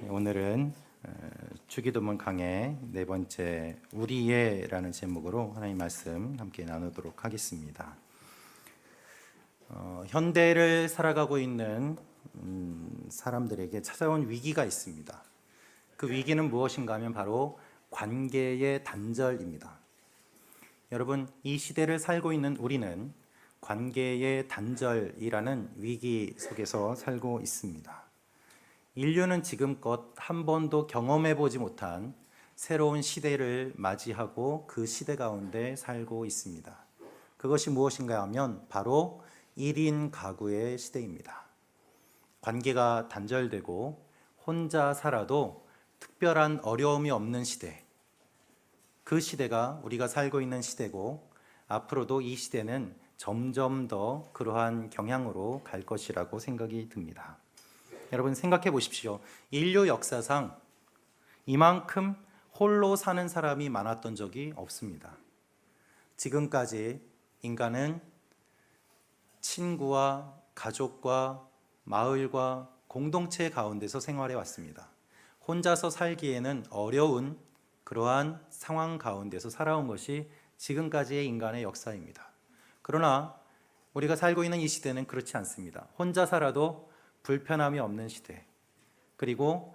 오늘은 주기도문 강의 네 번째 우리의라는 제목으로 하나님 말씀 함께 나누도록 하겠습니다. 현대를 살아가고 있는 사람들에게 찾아온 위기가 있습니다. 그 위기는 무엇인가 하면 바로 관계의 단절입니다. 여러분, 이 시대를 살고 있는 우리는 관계의 단절이라는 위기 속에서 살고 있습니다. 인류는 지금껏 한 번도 경험해 보지 못한 새로운 시대를 맞이하고 그 시대 가운데 살고 있습니다. 그것이 무엇인가 하면 바로 1인 가구의 시대입니다. 관계가 단절되고 혼자 살아도 특별한 어려움이 없는 시대, 그 시대가 우리가 살고 있는 시대고, 앞으로도 이 시대는 점점 더 그러한 경향으로 갈 것이라고 생각이 듭니다. 여러분, 생각해 보십시오. 인류 역사상 이만큼 홀로 사는 사람이 많았던 적이 없습니다. 지금까지 인간은 친구와 가족과 마을과 공동체 가운데서 생활해 왔습니다. 혼자서 살기에는 어려운 그러한 상황 가운데서 살아온 것이 지금까지의 인간의 역사입니다. 그러나 우리가 살고 있는 이 시대는 그렇지 않습니다. 혼자 살아도 불편함이 없는 시대, 그리고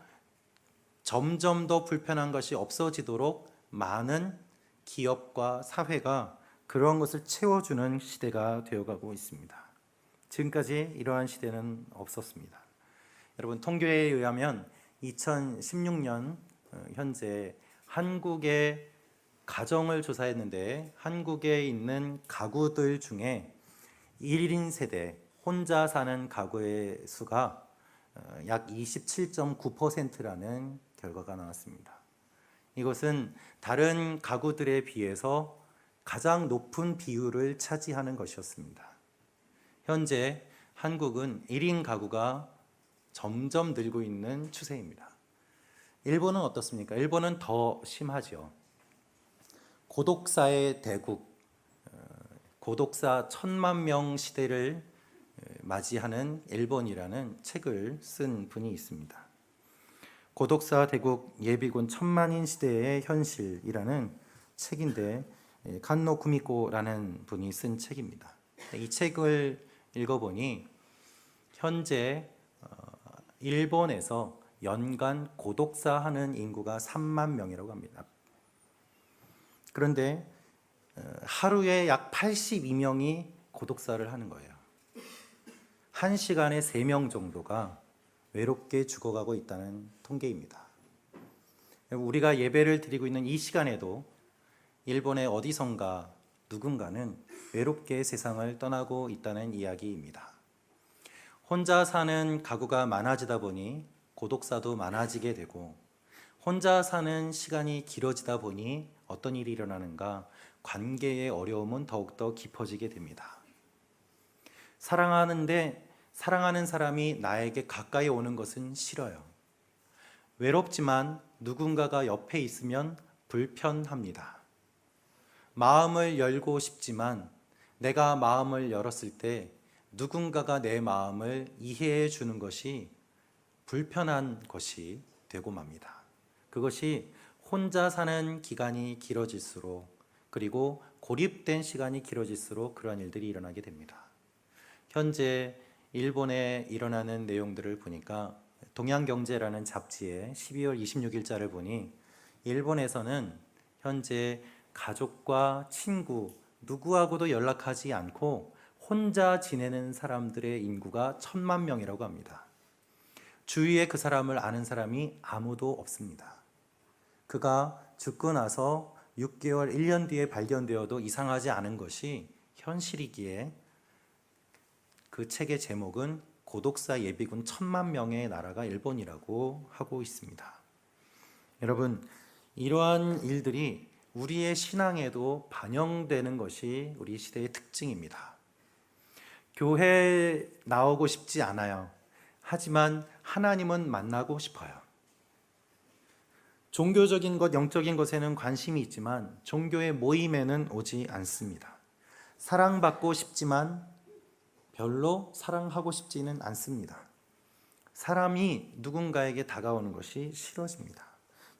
점점 더 불편한 것이 없어지도록 많은 기업과 사회가 그런 것을 채워주는 시대가 되어가고 있습니다. 지금까지 이러한 시대는 없었습니다. 여러분, 통계에 의하면 2016년 현재 한국의 가정을 조사했는데, 한국에 있는 가구들 중에 1인 세대, 혼자 사는 가구의 수가 약 27.9%라는 결과가 나왔습니다. 이것은 다른 가구들에 비해서 가장 높은 비율을 차지하는 것이었습니다. 현재 한국은 1인 가구가 점점 늘고 있는 추세입니다. 일본은 어떻습니까? 일본은 더 심하죠. 고독사의 대국, 고독사 1000만 명 시대를 맞이하는 일본이라는 책을 쓴 분이 있습니다. 고독사 대국 예비군 1000만인 시대의 현실이라는 책인데, 칸노 구미코라는 분이 쓴 책입니다. 이 책을 읽어보니 현재 일본에서 연간 고독사 하는 인구가 3만 명이라고 합니다. 그런데 하루에 약 82명이 고독사를 하는 거예요. 1시간에 3명 정도가 외롭게 죽어가고 있다는 통계입니다. 우리가 예배를 드리고 있는 이 시간에도 일본의 어디선가 누군가는 외롭게 세상을 떠나고 있다는 이야기입니다. 혼자 사는 가구가 많아지다 보니 고독사도 많아지게 되고, 혼자 사는 시간이 길어지다 보니 어떤 일이 일어나는가? 관계의 어려움은 더욱더 깊어지게 됩니다. 사랑하는 사람이 나에게 가까이 오는 것은 싫어요. 외롭지만 누군가가 옆에 있으면 불편합니다. 마음을 열고 싶지만 내가 마음을 열었을 때 누군가가 내 마음을 이해해 주는 것이 불편한 것이 되고 맙니다. 그것이 혼자 사는 기간이 길어질수록, 그리고 고립된 시간이 길어질수록 그러한 일들이 일어나게 됩니다. 현재 일본에 일어나는 내용들을 보니까 동양경제라는 잡지에 12월 26일자를 보니, 일본에서는 현재 가족과 친구 누구하고도 연락하지 않고 혼자 지내는 사람들의 인구가 1000만 명이라고 합니다. 주위에 그 사람을 아는 사람이 아무도 없습니다. 그가 죽고 나서 6개월, 1년 뒤에 발견되어도 이상하지 않은 것이 현실이기에 그 책의 제목은 고독사 예비군 1000만 명의 나라가 일본이라고 하고 있습니다. 여러분, 이러한 일들이 우리의 신앙에도 반영되는 것이 우리 시대의 특징입니다. 교회에 나오고 싶지 않아요. 하지만 하나님은 만나고 싶어요. 종교적인 것, 영적인 것에는 관심이 있지만 종교의 모임에는 오지 않습니다. 사랑받고 싶지만 별로 사랑하고 싶지는 않습니다. 사람이 누군가에게 다가오는 것이 싫어집니다.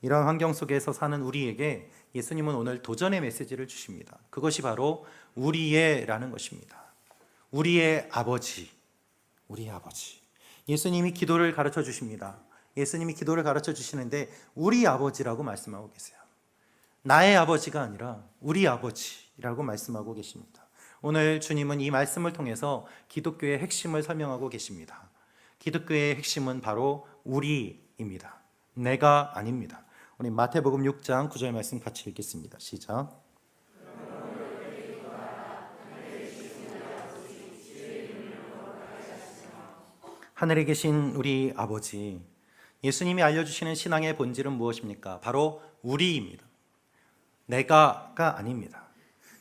이러한 환경 속에서 사는 우리에게 예수님은 오늘 도전의 메시지를 주십니다. 그것이 바로 우리의라는 것입니다. 우리의 아버지, 우리의 아버지. 예수님이 기도를 가르쳐 주십니다. 예수님이 기도를 가르쳐 주시는데 우리 아버지라고 말씀하고 계세요. 나의 아버지가 아니라 우리 아버지라고 말씀하고 계십니다. 오늘 주님은 이 말씀을 통해서 기독교의 핵심을 설명하고 계십니다. 기독교의 핵심은 바로 우리입니다. 내가 아닙니다. 우리 마태복음 6장 9절 말씀 같이 읽겠습니다. 시작. 하늘에 계신 우리 아버지, 예수님이 알려주시는 신앙의 본질은 무엇입니까? 바로 우리입니다. 내가가 아닙니다.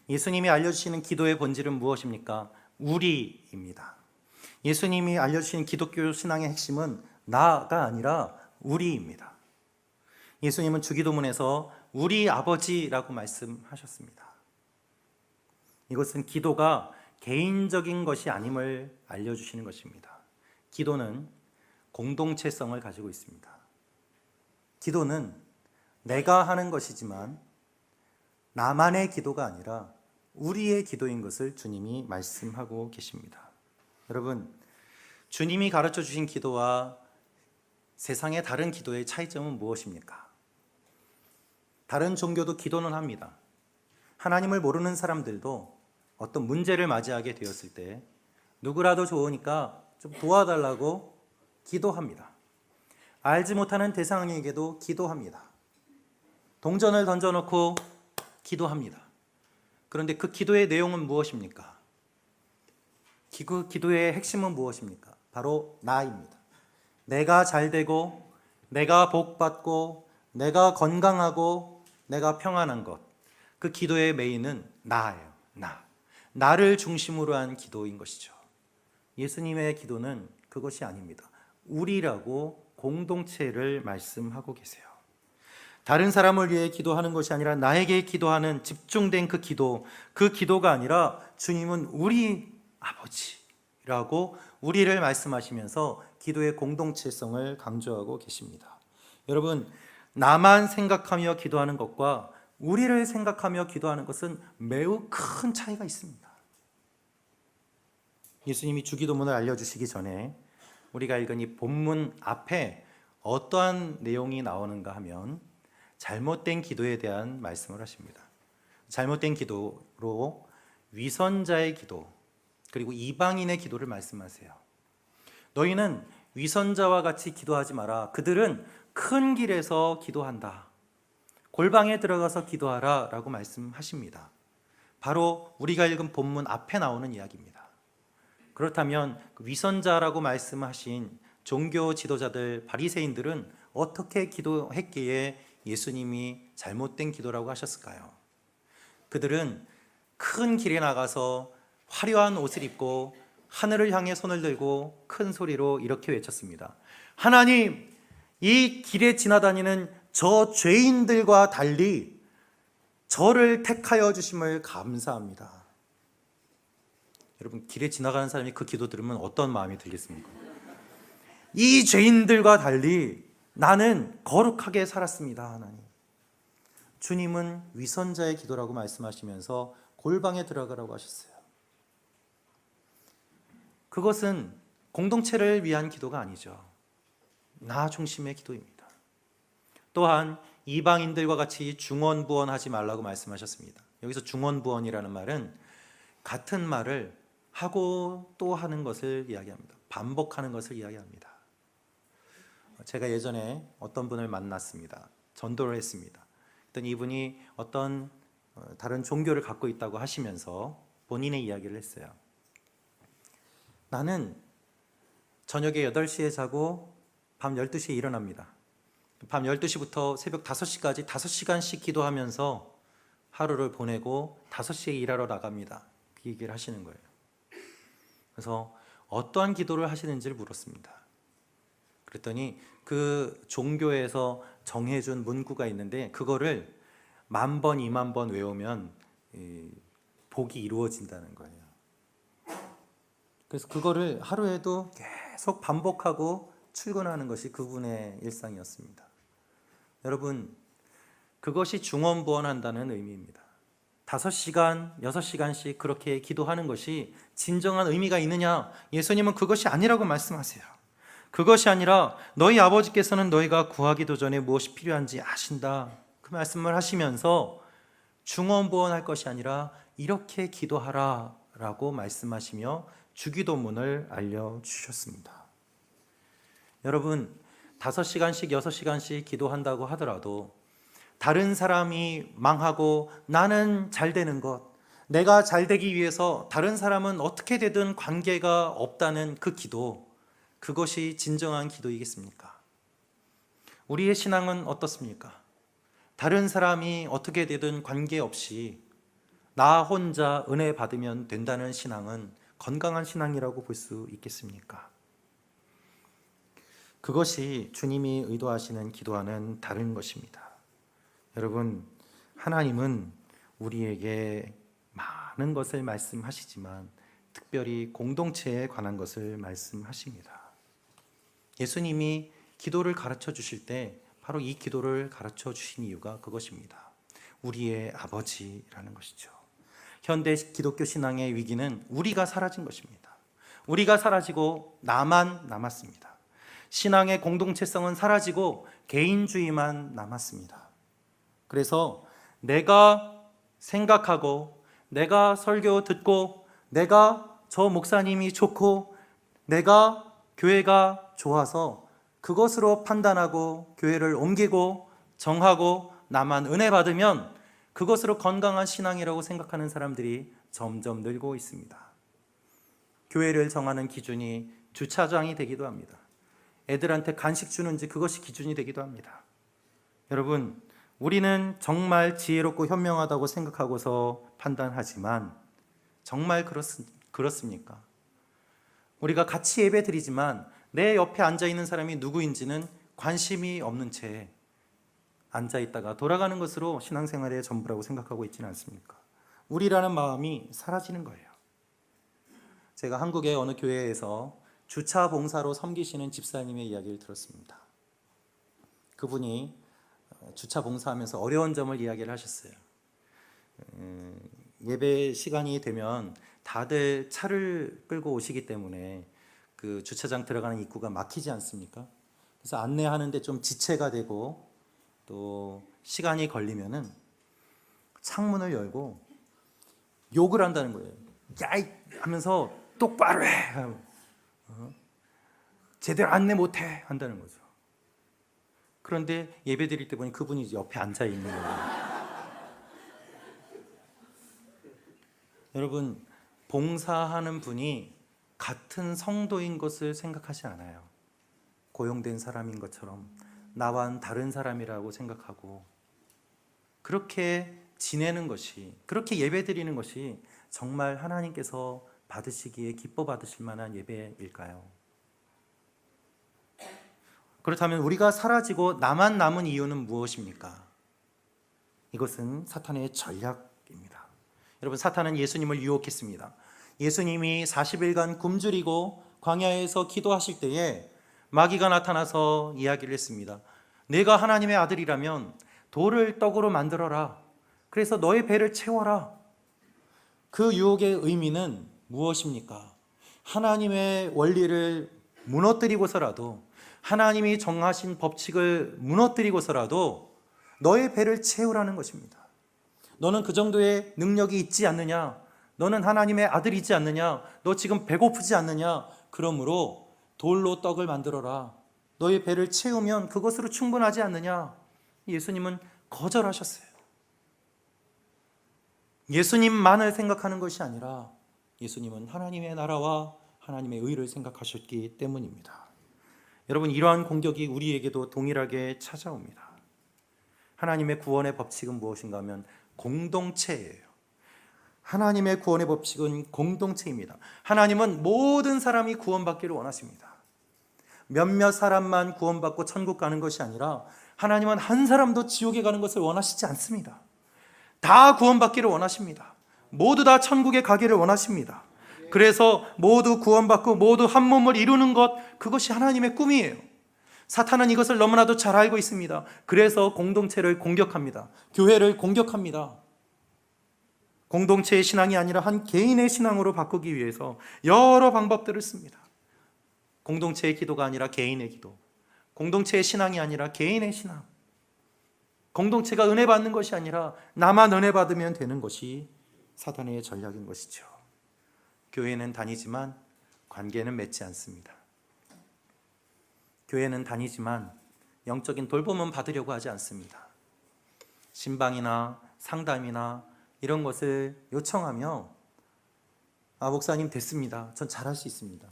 예수님이 알려주시는 기도의 본질은 무엇입니까? 우리입니다. 예수님이 알려주신 기독교 신앙의 핵심은 나가 아니라 우리입니다. 예수님은 주기도문에서 우리 아버지라고 말씀하셨습니다. 이것은 기도가 개인적인 것이 아님을 알려주시는 것입니다. 기도는 공동체성을 가지고 있습니다. 기도는 내가 하는 것이지만 나만의 기도가 아니라 우리의 기도인 것을 주님이 말씀하고 계십니다. 여러분, 주님이 가르쳐 주신 기도와 세상의 다른 기도의 차이점은 무엇입니까? 다른 종교도 기도는 합니다. 하나님을 모르는 사람들도 어떤 문제를 맞이하게 되었을 때 누구라도 좋으니까 좀 도와달라고 기도합니다. 알지 못하는 대상에게도 기도합니다. 동전을 던져놓고 기도합니다. 그런데 그 기도의 내용은 무엇입니까? 기도의 핵심은 무엇입니까? 바로 나입니다. 내가 잘 되고, 내가 복 받고, 내가 건강하고, 내가 평안한 것. 그 기도의 메인은 나예요. 나를 중심으로 한 기도인 것이죠. 예수님의 기도는 그것이 아닙니다. 우리라고 공동체를 말씀하고 계세요. 다른 사람을 위해 기도하는 것이 아니라 나에게 기도하는 집중된 그 기도가 아니라 주님은 우리 아버지라고 우리를 말씀하시면서 기도의 공동체성을 강조하고 계십니다. 여러분, 나만 생각하며 기도하는 것과 우리를 생각하며 기도하는 것은 매우 큰 차이가 있습니다. 예수님이 주기도문을 알려주시기 전에 우리가 읽은 이 본문 앞에 어떠한 내용이 나오는가 하면 잘못된 기도에 대한 말씀을 하십니다. 잘못된 기도로 위선자의 기도, 그리고 이방인의 기도를 말씀하세요. 너희는 위선자와 같이 기도하지 마라. 그들은 큰 길에서 기도한다. 골방에 들어가서 기도하라 라고 말씀하십니다. 바로 우리가 읽은 본문 앞에 나오는 이야기입니다. 그렇다면 위선자라고 말씀하신 종교 지도자들, 바리새인들은 어떻게 기도했기에 예수님이 잘못된 기도라고 하셨을까요? 그들은 큰 길에 나가서 화려한 옷을 입고 하늘을 향해 손을 들고 큰 소리로 이렇게 외쳤습니다. 하나님, 이 길에 지나다니는 저 죄인들과 달리 저를 택하여 주심을 감사합니다. 여러분, 길에 지나가는 사람이 그 기도 들으면 어떤 마음이 들겠습니까? 이 죄인들과 달리 나는 거룩하게 살았습니다, 하나님. 주님은 위선자의 기도라고 말씀하시면서 골방에 들어가라고 하셨어요. 그것은 공동체를 위한 기도가 아니죠. 나 중심의 기도입니다. 또한 이방인들과 같이 중언부언하지 말라고 말씀하셨습니다. 여기서 중언부언이라는 말은 같은 말을 하고 또 하는 것을 이야기합니다. 반복하는 것을 이야기합니다. 제가 예전에 어떤 분을 만났습니다. 전도를 했습니다. 그랬더니 이분이 어떤 다른 종교를 갖고 있다고 하시면서 본인의 이야기를 했어요. 나는 저녁에 8시에 자고 밤 12시에 일어납니다. 밤 12시부터 새벽 5시까지 5시간씩 기도하면서 하루를 보내고 5시에 일하러 나갑니다. 그 얘기를 하시는 거예요. 그래서 어떠한 기도를 하시는지를 물었습니다. 그랬더니 그 종교에서 정해준 문구가 있는데 그거를 10,000번, 20,000번 외우면 복이 이루어진다는 거예요. 그래서 그거를 하루에도 계속 반복하고 출근하는 것이 그분의 일상이었습니다. 여러분, 그것이 중언부언한다는 의미입니다. 5시간, 6시간씩 그렇게 기도하는 것이 진정한 의미가 있느냐? 예수님은 그것이 아니라고 말씀하세요. 그것이 아니라 너희 아버지께서는 너희가 구하기도 전에 무엇이 필요한지 아신다. 그 말씀을 하시면서 중언부언할 것이 아니라 이렇게 기도하라 라고 말씀하시며 주기도문을 알려주셨습니다. 여러분, 5시간씩 6시간씩 기도한다고 하더라도 다른 사람이 망하고 나는 잘 되는 것, 내가 잘 되기 위해서 다른 사람은 어떻게 되든 관계가 없다는 그 기도, 그것이 진정한 기도이겠습니까? 우리의 신앙은 어떻습니까? 다른 사람이 어떻게 되든 관계없이 나 혼자 은혜 받으면 된다는 신앙은 건강한 신앙이라고 볼 수 있겠습니까? 그것이 주님이 의도하시는 기도와는 다른 것입니다. 여러분, 하나님은 우리에게 많은 것을 말씀하시지만 특별히 공동체에 관한 것을 말씀하십니다. 예수님이 기도를 가르쳐 주실 때 바로 이 기도를 가르쳐 주신 이유가 그것입니다. 우리의 아버지라는 것이죠. 현대 기독교 신앙의 위기는 우리가 사라진 것입니다. 우리가 사라지고 나만 남았습니다. 신앙의 공동체성은 사라지고 개인주의만 남았습니다. 그래서 내가 생각하고 내가 설교 듣고 내가 저 목사님이 좋고 내가 교회가 좋아서 그것으로 판단하고 교회를 옮기고 정하고 나만 은혜 받으면 그것으로 건강한 신앙이라고 생각하는 사람들이 점점 늘고 있습니다. 교회를 정하는 기준이 주차장이 되기도 합니다. 애들한테 간식 주는지 그것이 기준이 되기도 합니다. 여러분, 우리는 정말 지혜롭고 현명하다고 생각하고서 판단하지만 정말 그렇습니까? 우리가 같이 예배 드리지만 내 옆에 앉아있는 사람이 누구인지는 관심이 없는 채 앉아있다가 돌아가는 것으로 신앙생활의 전부라고 생각하고 있지는 않습니까? 우리라는 마음이 사라지는 거예요. 제가 한국의 어느 교회에서 주차 봉사로 섬기시는 집사님의 이야기를 들었습니다. 그분이 주차 봉사하면서 어려운 점을 이야기를 하셨어요. 예배 시간이 되면 다들 차를 끌고 오시기 때문에 그 주차장 들어가는 입구가 막히지 않습니까? 그래서 안내하는데 좀 지체가 되고 또 시간이 걸리면은 창문을 열고 욕을 한다는 거예요. 야이 하면서 똑바로 해. 제대로 안내 못해 한다는 거죠. 그런데 예배 드릴 때 보니 그분이 옆에 앉아 있는 거예요. 여러분, 봉사하는 분이 같은 성도인 것을 생각하지 않아요. 고용된 사람인 것처럼 나와는 다른 사람이라고 생각하고 그렇게 지내는 것이, 그렇게 예배 드리는 것이 정말 하나님께서 받으시기에 기뻐 받으실 만한 예배일까요? 그렇다면 우리가 사라지고 나만 남은 이유는 무엇입니까? 이것은 사탄의 전략입니다. 여러분, 사탄은 예수님을 유혹했습니다. 예수님이 40일간 굶주리고 광야에서 기도하실 때에 마귀가 나타나서 이야기를 했습니다. 내가 하나님의 아들이라면 돌을 떡으로 만들어라. 그래서 너의 배를 채워라. 그 유혹의 의미는 무엇입니까? 하나님의 원리를 무너뜨리고서라도, 하나님이 정하신 법칙을 무너뜨리고서라도 너의 배를 채우라는 것입니다. 너는 그 정도의 능력이 있지 않느냐? 너는 하나님의 아들이지 않느냐? 너 지금 배고프지 않느냐? 그러므로 돌로 떡을 만들어라. 너의 배를 채우면 그것으로 충분하지 않느냐? 예수님은 거절하셨어요. 예수님만을 생각하는 것이 아니라 예수님은 하나님의 나라와 하나님의 의를 생각하셨기 때문입니다. 여러분, 이러한 공격이 우리에게도 동일하게 찾아옵니다. 하나님의 구원의 법칙은 무엇인가 하면 공동체예요. 하나님의 구원의 법칙은 공동체입니다. 하나님은 모든 사람이 구원받기를 원하십니다. 몇몇 사람만 구원받고 천국 가는 것이 아니라 하나님은 한 사람도 지옥에 가는 것을 원하시지 않습니다. 다 구원받기를 원하십니다. 모두 다 천국에 가기를 원하십니다. 그래서 모두 구원받고 모두 한 몸을 이루는 것, 그것이 하나님의 꿈이에요. 사탄은 이것을 너무나도 잘 알고 있습니다. 그래서 공동체를 공격합니다. 교회를 공격합니다. 공동체의 신앙이 아니라 한 개인의 신앙으로 바꾸기 위해서 여러 방법들을 씁니다. 공동체의 기도가 아니라 개인의 기도, 공동체의 신앙이 아니라 개인의 신앙, 공동체가 은혜 받는 것이 아니라 나만 은혜 받으면 되는 것이 사탄의 전략인 것이죠. 교회는 다니지만 관계는 맺지 않습니다. 교회는 다니지만 영적인 돌봄은 받으려고 하지 않습니다. 신방이나 상담이나 이런 것을 요청하며 목사님 됐습니다. 전 잘할 수 있습니다.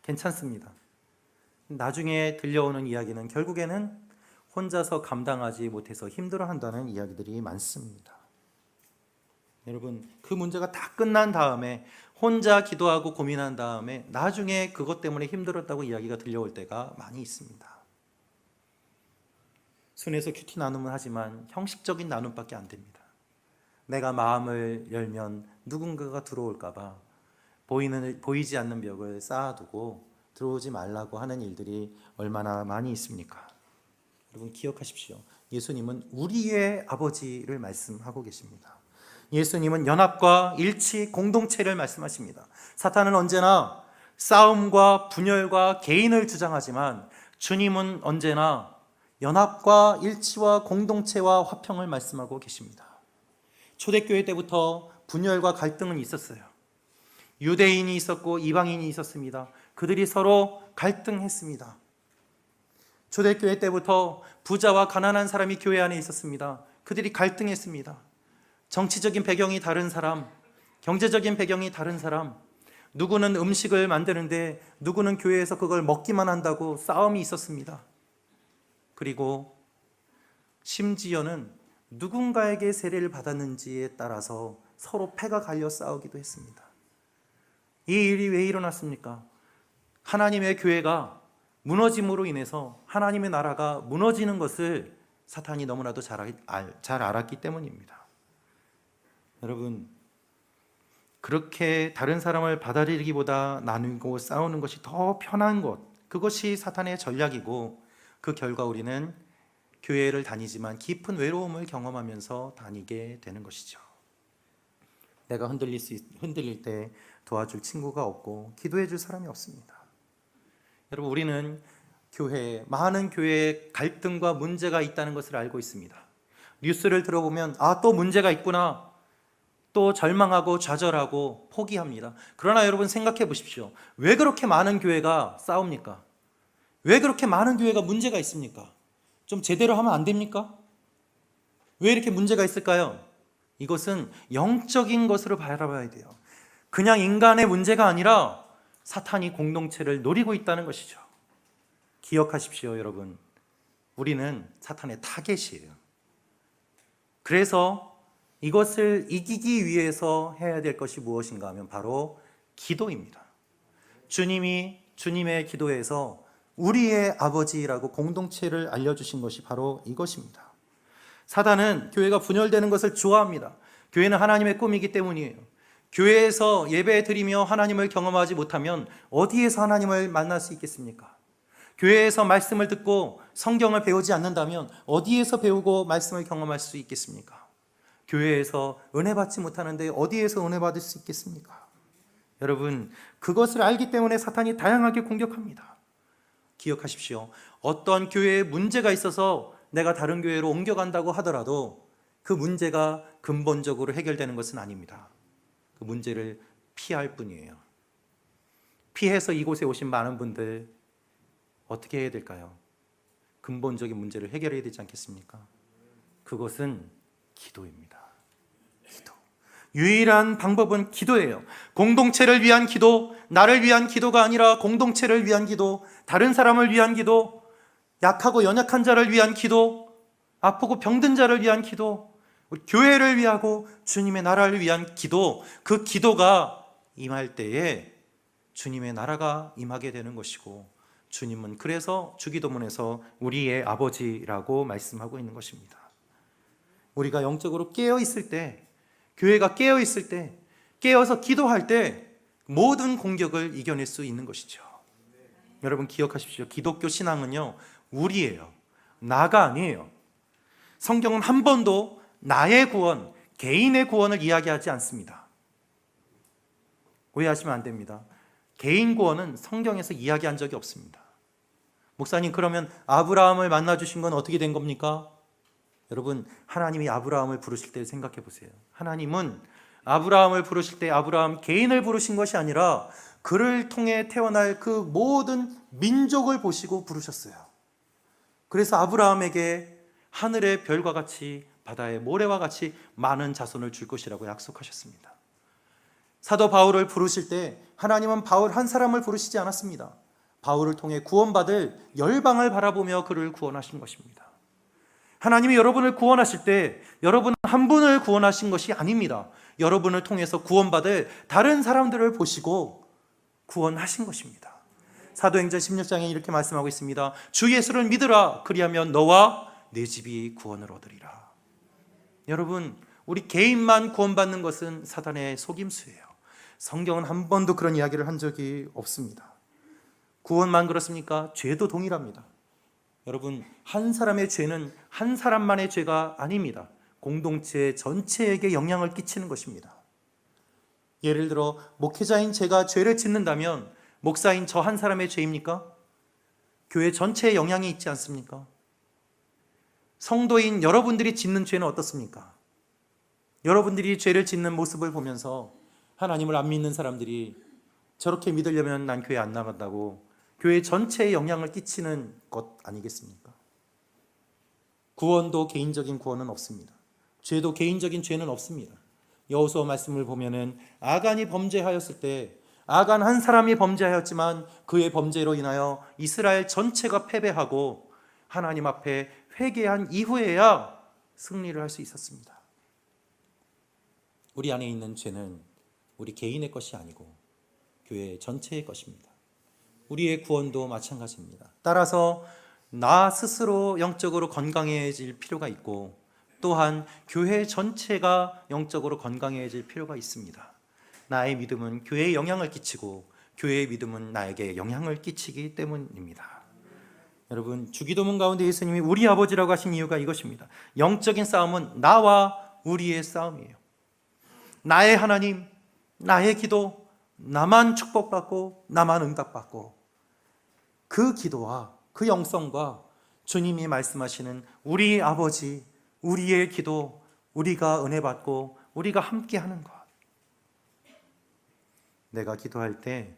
괜찮습니다. 나중에 들려오는 이야기는 결국에는 혼자서 감당하지 못해서 힘들어한다는 이야기들이 많습니다. 여러분, 그 문제가 다 끝난 다음에 혼자 기도하고 고민한 다음에 나중에 그것 때문에 힘들었다고 이야기가 들려올 때가 많이 있습니다. 순에서 큐티 나눔을 하지만 형식적인 나눔밖에 안 됩니다. 내가 마음을 열면 누군가가 들어올까 봐 보이지 않는 벽을 쌓아두고 들어오지 말라고 하는 일들이 얼마나 많이 있습니까? 여러분 기억하십시오. 예수님은 우리의 아버지를 말씀하고 계십니다. 예수님은 연합과 일치, 공동체를 말씀하십니다. 사탄은 언제나 싸움과 분열과 개인을 주장하지만 주님은 언제나 연합과 일치와 공동체와 화평을 말씀하고 계십니다. 초대교회 때부터 분열과 갈등은 있었어요. 유대인이 있었고 이방인이 있었습니다. 그들이 서로 갈등했습니다. 초대교회 때부터 부자와 가난한 사람이 교회 안에 있었습니다. 그들이 갈등했습니다. 정치적인 배경이 다른 사람, 경제적인 배경이 다른 사람, 누구는 음식을 만드는데 누구는 교회에서 그걸 먹기만 한다고 싸움이 있었습니다. 그리고 심지어는 누군가에게 세례를 받았는지에 따라서 서로 패가 갈려 싸우기도 했습니다. 이 일이 왜 일어났습니까? 하나님의 교회가 무너짐으로 인해서 하나님의 나라가 무너지는 것을 사탄이 너무나도 잘 알았기 때문입니다. 여러분, 그렇게 다른 사람을 받아들이기보다 나누고 싸우는 것이 더 편한 것, 그것이 사탄의 전략이고 그 결과 우리는 교회를 다니지만 깊은 외로움을 경험하면서 다니게 되는 것이죠. 내가 흔들릴 때 도와줄 친구가 없고 기도해 줄 사람이 없습니다. 여러분, 우리는 많은 교회에 갈등과 문제가 있다는 것을 알고 있습니다. 뉴스를 들어보면 또 문제가 있구나, 또 절망하고 좌절하고 포기합니다. 그러나 여러분 생각해 보십시오. 왜 그렇게 많은 교회가 싸웁니까? 왜 그렇게 많은 교회가 문제가 있습니까? 좀 제대로 하면 안 됩니까? 왜 이렇게 문제가 있을까요? 이것은 영적인 것으로 바라봐야 돼요. 그냥 인간의 문제가 아니라 사탄이 공동체를 노리고 있다는 것이죠. 기억하십시오, 여러분. 우리는 사탄의 타겟이에요. 그래서 이것을 이기기 위해서 해야 될 것이 무엇인가 하면 바로 기도입니다. 주님이 주님의 기도에서 우리의 아버지라고 공동체를 알려주신 것이 바로 이것입니다. 사단은 교회가 분열되는 것을 좋아합니다. 교회는 하나님의 꿈이기 때문이에요. 교회에서 예배 드리며 하나님을 경험하지 못하면 어디에서 하나님을 만날 수 있겠습니까? 교회에서 말씀을 듣고 성경을 배우지 않는다면 어디에서 배우고 말씀을 경험할 수 있겠습니까? 교회에서 은혜 받지 못하는데 어디에서 은혜 받을 수 있겠습니까? 여러분, 그것을 알기 때문에 사탄이 다양하게 공격합니다. 기억하십시오. 어떤 교회에 문제가 있어서 내가 다른 교회로 옮겨간다고 하더라도 그 문제가 근본적으로 해결되는 것은 아닙니다. 그 문제를 피할 뿐이에요. 피해서 이곳에 오신 많은 분들 어떻게 해야 될까요? 근본적인 문제를 해결해야 되지 않겠습니까? 그것은 기도입니다. 기도. 유일한 방법은 기도예요. 공동체를 위한 기도, 나를 위한 기도가 아니라 공동체를 위한 기도, 다른 사람을 위한 기도, 약하고 연약한 자를 위한 기도, 아프고 병든 자를 위한 기도, 교회를 위하고 주님의 나라를 위한 기도, 그 기도가 임할 때에 주님의 나라가 임하게 되는 것이고, 주님은 그래서 주기도문에서 우리의 아버지라고 말씀하고 있는 것입니다. 우리가 영적으로 깨어있을 때, 교회가 깨어있을 때, 깨어서 기도할 때 모든 공격을 이겨낼 수 있는 것이죠. 여러분 기억하십시오. 기독교 신앙은요, 우리예요. 나가 아니에요. 성경은 한 번도 나의 구원, 개인의 구원을 이야기하지 않습니다. 오해하시면 안 됩니다. 개인 구원은 성경에서 이야기한 적이 없습니다. 목사님, 그러면 아브라함을 만나주신 건 어떻게 된 겁니까? 여러분, 하나님이 아브라함을 부르실 때 생각해 보세요. 하나님은 아브라함을 부르실 때 아브라함 개인을 부르신 것이 아니라 그를 통해 태어날 그 모든 민족을 보시고 부르셨어요. 그래서 아브라함에게 하늘의 별과 같이 바다의 모래와 같이 많은 자손을 줄 것이라고 약속하셨습니다. 사도 바울을 부르실 때 하나님은 바울 한 사람을 부르시지 않았습니다. 바울을 통해 구원받을 열방을 바라보며 그를 구원하신 것입니다. 하나님이 여러분을 구원하실 때 여러분 한 분을 구원하신 것이 아닙니다. 여러분을 통해서 구원받을 다른 사람들을 보시고 구원하신 것입니다. 사도행전 16장에 이렇게 말씀하고 있습니다. 주 예수를 믿으라. 그리하면 너와 내 집이 구원을 얻으리라. 여러분, 우리 개인만 구원받는 것은 사단의 속임수예요. 성경은 한 번도 그런 이야기를 한 적이 없습니다. 구원만 그렇습니까? 죄도 동일합니다. 여러분, 한 사람의 죄는 한 사람만의 죄가 아닙니다. 공동체 전체에게 영향을 끼치는 것입니다. 예를 들어 목회자인 제가 죄를 짓는다면 목사인 저 한 사람의 죄입니까? 교회 전체에 영향이 있지 않습니까? 성도인 여러분들이 짓는 죄는 어떻습니까? 여러분들이 죄를 짓는 모습을 보면서 하나님을 안 믿는 사람들이 저렇게 믿으려면 난 교회 안 나간다고 교회 전체에 영향을 끼치는 것 아니겠습니까? 구원도 개인적인 구원은 없습니다. 죄도 개인적인 죄는 없습니다. 여호수아 말씀을 보면은 아간이 범죄하였을 때 아간 한 사람이 범죄하였지만 그의 범죄로 인하여 이스라엘 전체가 패배하고 하나님 앞에 회개한 이후에야 승리를 할 수 있었습니다. 우리 안에 있는 죄는 우리 개인의 것이 아니고 교회 전체의 것입니다. 우리의 구원도 마찬가지입니다. 따라서 나 스스로 영적으로 건강해질 필요가 있고 또한 교회 전체가 영적으로 건강해질 필요가 있습니다. 나의 믿음은 교회에 영향을 끼치고 교회의 믿음은 나에게 영향을 끼치기 때문입니다. 여러분, 주기도문 가운데 예수님이 우리 아버지라고 하신 이유가 이것입니다. 영적인 싸움은 나와 우리의 싸움이에요. 나의 하나님, 나의 기도, 나만 축복받고 나만 응답받고 그 기도와 그 영성과 주님이 말씀하시는 우리 아버지, 우리의 기도, 우리가 은혜 받고 우리가 함께 하는 것. 내가 기도할 때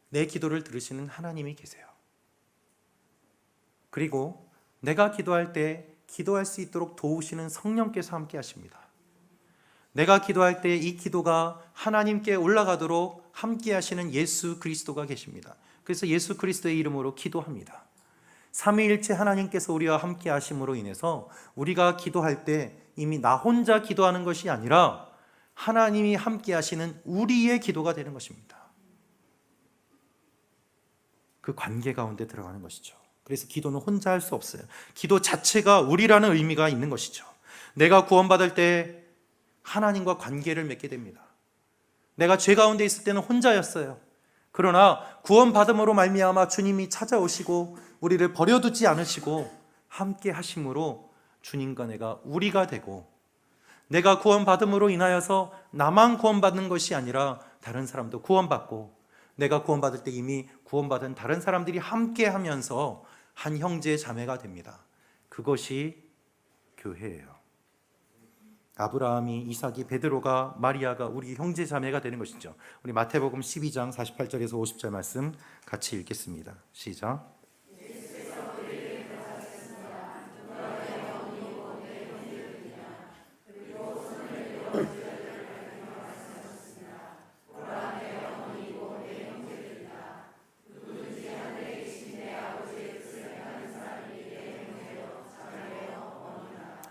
내 기도를 들으시는 하나님이 계세요. 그리고 내가 기도할 때 기도할 수 있도록 도우시는 성령께서 함께 하십니다. 내가 기도할 때 이 기도가 하나님께 올라가도록 함께 하시는 예수 그리스도가 계십니다. 그래서 예수 그리스도의 이름으로 기도합니다. 삼위일체 하나님께서 우리와 함께 하심으로 인해서 우리가 기도할 때 이미 나 혼자 기도하는 것이 아니라 하나님이 함께 하시는 우리의 기도가 되는 것입니다. 그 관계 가운데 들어가는 것이죠. 그래서 기도는 혼자 할 수 없어요. 기도 자체가 우리라는 의미가 있는 것이죠. 내가 구원받을 때 하나님과 관계를 맺게 됩니다. 내가 죄 가운데 있을 때는 혼자였어요. 그러나 구원받음으로 말미암아 주님이 찾아오시고 우리를 버려두지 않으시고 함께 하심으로 주님과 내가 우리가 되고 내가 구원받음으로 인하여서 나만 구원받는 것이 아니라 다른 사람도 구원받고 내가 구원받을 때 이미 구원받은 다른 사람들이 함께 하면서 한 형제 자매가 됩니다. 그것이 교회예요. 아브라함이, 이삭이, 베드로가, 마리아가 우리 형제 자매가 되는 것이죠. 우리 마태복음 12장 48절에서 50절 말씀 같이 읽겠습니다. 시작.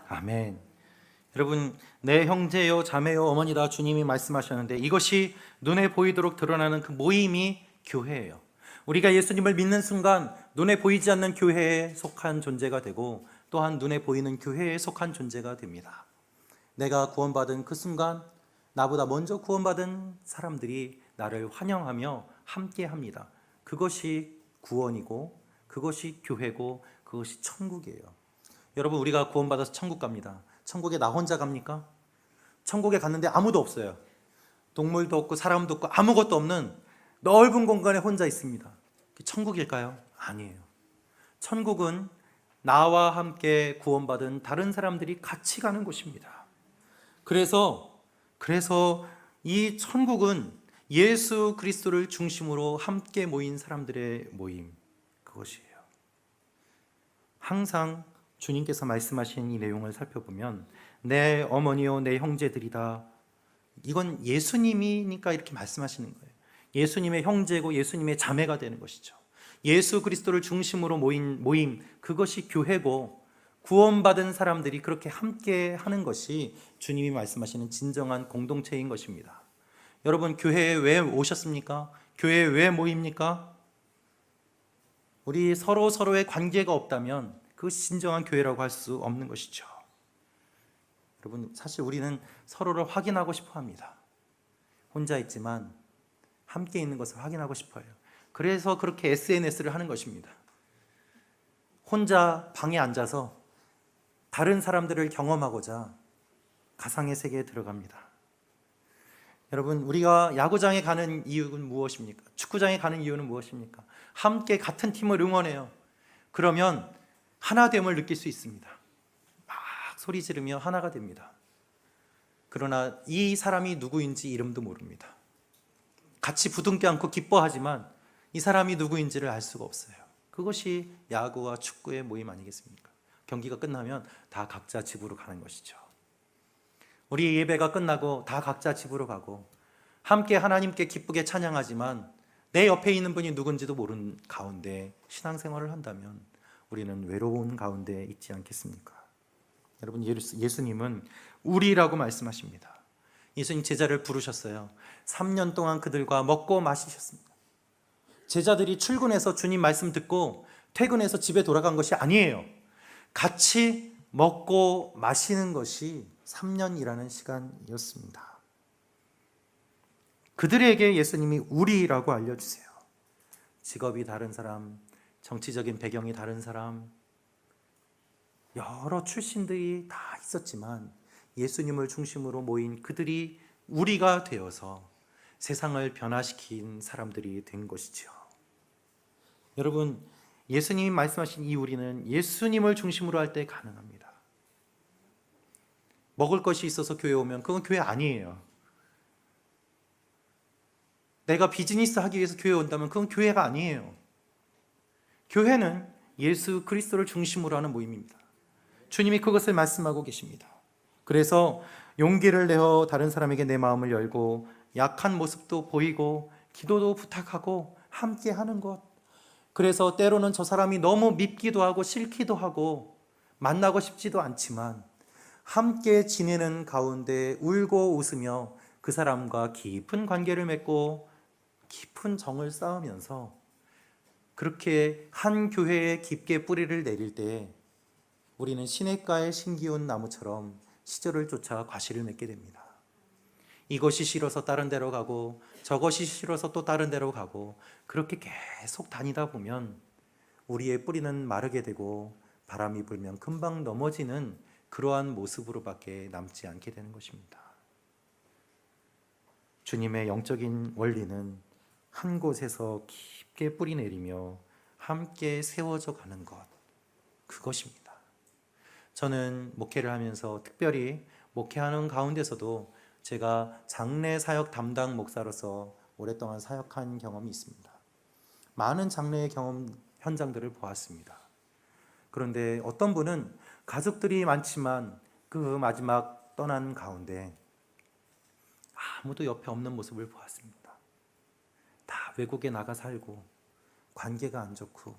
아멘. 여러분, 내 형제요 자매요 어머니다 주님이 말씀하셨는데 이것이 눈에 보이도록 드러나는 그 모임이 교회예요. 우리가 예수님을 믿는 순간 눈에 보이지 않는 교회에 속한 존재가 되고 또한 눈에 보이는 교회에 속한 존재가 됩니다. 내가 구원받은 그 순간 나보다 먼저 구원받은 사람들이 나를 환영하며 함께합니다. 그것이 구원이고 그것이 교회고 그것이 천국이에요. 여러분, 우리가 구원받아서 천국 갑니다. 천국에 나 혼자 갑니까? 천국에 갔는데 아무도 없어요. 동물도 없고 사람도 없고 아무것도 없는 넓은 공간에 혼자 있습니다. 천국일까요? 아니에요. 천국은 나와 함께 구원받은 다른 사람들이 같이 가는 곳입니다. 그래서 이 천국은 예수 그리스도를 중심으로 함께 모인 사람들의 모임, 그것이에요. 항상 주님께서 말씀하신 이 내용을 살펴보면 내 어머니요 내 형제들이다, 이건 예수님이니까 이렇게 말씀하시는 거예요. 예수님의 형제고 예수님의 자매가 되는 것이죠. 예수 그리스도를 중심으로 모인 모임, 그것이 교회고 구원받은 사람들이 그렇게 함께 하는 것이 주님이 말씀하시는 진정한 공동체인 것입니다. 여러분, 교회에 왜 오셨습니까? 교회에 왜 모입니까? 우리 서로의 관계가 없다면 그것이 진정한 교회라고 할 수 없는 것이죠. 여러분, 사실 우리는 서로를 확인하고 싶어 합니다. 혼자 있지만 함께 있는 것을 확인하고 싶어요. 그래서 그렇게 SNS를 하는 것입니다. 혼자 방에 앉아서 다른 사람들을 경험하고자 가상의 세계에 들어갑니다. 여러분, 우리가 야구장에 가는 이유는 무엇입니까? 축구장에 가는 이유는 무엇입니까? 함께 같은 팀을 응원해요. 그러면 하나됨을 느낄 수 있습니다. 막 소리 지르며 하나가 됩니다. 그러나 이 사람이 누구인지 이름도 모릅니다. 같이 부둥켜 안고 기뻐하지만 이 사람이 누구인지를 알 수가 없어요. 그것이 야구와 축구의 모임 아니겠습니까? 경기가 끝나면 다 각자 집으로 가는 것이죠. 우리 예배가 끝나고 다 각자 집으로 가고 함께 하나님께 기쁘게 찬양하지만 내 옆에 있는 분이 누군지도 모르는 가운데 신앙생활을 한다면 우리는 외로운 가운데 있지 않겠습니까? 여러분, 예수님은 우리라고 말씀하십니다. 예수님 제자를 부르셨어요. 3년 동안 그들과 먹고 마시셨습니다. 제자들이 출근해서 주님 말씀 듣고 퇴근해서 집에 돌아간 것이 아니에요. 같이 먹고 마시는 것이 3년이라는 시간이었습니다. 그들에게 예수님이 우리라고 알려주세요. 직업이 다른 사람, 정치적인 배경이 다른 사람, 여러 출신들이 다 있었지만 예수님을 중심으로 모인 그들이 우리가 되어서 세상을 변화시킨 사람들이 된 것이죠. 여러분, 예수님이 말씀하신 이 우리는 예수님을 중심으로 할 때 가능합니다. 먹을 것이 있어서 교회 오면 그건 교회 아니에요. 내가 비즈니스 하기 위해서 교회 온다면 그건 교회가 아니에요. 교회는 예수 그리스도를 중심으로 하는 모임입니다. 주님이 그것을 말씀하고 계십니다. 그래서 용기를 내어 다른 사람에게 내 마음을 열고 약한 모습도 보이고 기도도 부탁하고 함께 하는 것. 그래서 때로는 저 사람이 너무 밉기도 하고 싫기도 하고 만나고 싶지도 않지만 함께 지내는 가운데 울고 웃으며 그 사람과 깊은 관계를 맺고 깊은 정을 쌓으면서 그렇게 한 교회에 깊게 뿌리를 내릴 때 우리는 시냇가의 신기운 나무처럼 시절을 쫓아 과실을 맺게 됩니다. 이것이 싫어서 다른 데로 가고 저것이 싫어서 또 다른 데로 가고 그렇게 계속 다니다 보면 우리의 뿌리는 마르게 되고 바람이 불면 금방 넘어지는 그러한 모습으로밖에 남지 않게 되는 것입니다. 주님의 영적인 원리는 한 곳에서 깊게 뿌리 내리며 함께 세워져 가는 것, 그것입니다. 저는 목회를 하면서 특별히 목회하는 가운데서도 제가 장례 사역 담당 목사로서 오랫동안 사역한 경험이 있습니다. 많은 장례의 경험 현장들을 보았습니다. 그런데 어떤 분은 가족들이 많지만 그 마지막 떠난 가운데 아무도 옆에 없는 모습을 보았습니다. 다 외국에 나가 살고 관계가 안 좋고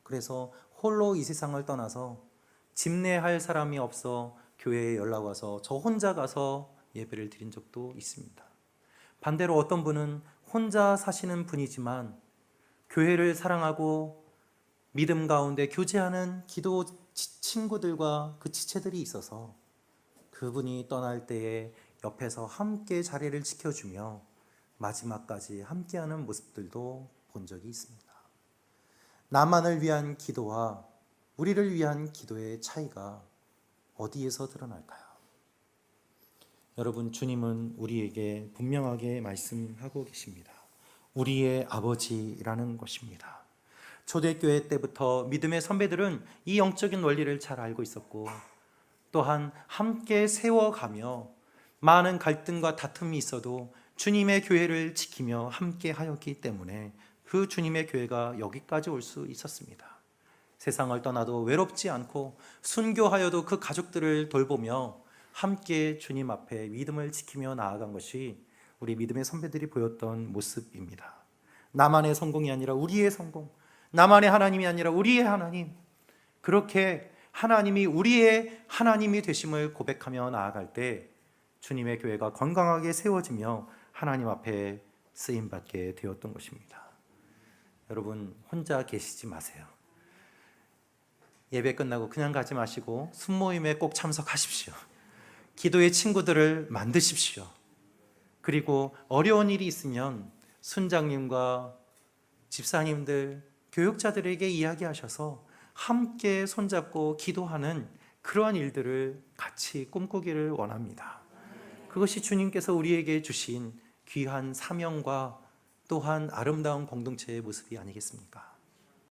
그래서 홀로 이 세상을 떠나서 집례할 사람이 없어 교회에 연락 와서 저 혼자 가서 예배를 드린 적도 있습니다. 반대로 어떤 분은 혼자 사시는 분이지만 교회를 사랑하고 믿음 가운데 교제하는 기도 친구들과 그 지체들이 있어서 그분이 떠날 때에 옆에서 함께 자리를 지켜주며 마지막까지 함께하는 모습들도 본 적이 있습니다. 나만을 위한 기도와 우리를 위한 기도의 차이가 어디에서 드러날까요? 여러분, 주님은 우리에게 분명하게 말씀하고 계십니다. 우리의 아버지라는 것입니다. 초대교회 때부터 믿음의 선배들은 이 영적인 원리를 잘 알고 있었고, 또한 함께 세워가며 많은 갈등과 다툼이 있어도 주님의 교회를 지키며 함께 하였기 때문에 그 주님의 교회가 여기까지 올 수 있었습니다. 세상을 떠나도 외롭지 않고 순교하여도 그 가족들을 돌보며 함께 주님 앞에 믿음을 지키며 나아간 것이 우리 믿음의 선배들이 보였던 모습입니다. 나만의 성공이 아니라 우리의 성공, 나만의 하나님이 아니라 우리의 하나님, 그렇게 하나님이 우리의 하나님이 되심을 고백하며 나아갈 때 주님의 교회가 건강하게 세워지며 하나님 앞에 쓰임받게 되었던 것입니다. 여러분, 혼자 계시지 마세요. 예배 끝나고 그냥 가지 마시고 순모임에 꼭 참석하십시오. 기도의 친구들을 만드십시오. 그리고 어려운 일이 있으면 순장님과 집사님들, 교육자들에게 이야기하셔서 함께 손잡고 기도하는 그러한 일들을 같이 꿈꾸기를 원합니다. 그것이 주님께서 우리에게 주신 귀한 사명과 또한 아름다운 공동체의 모습이 아니겠습니까?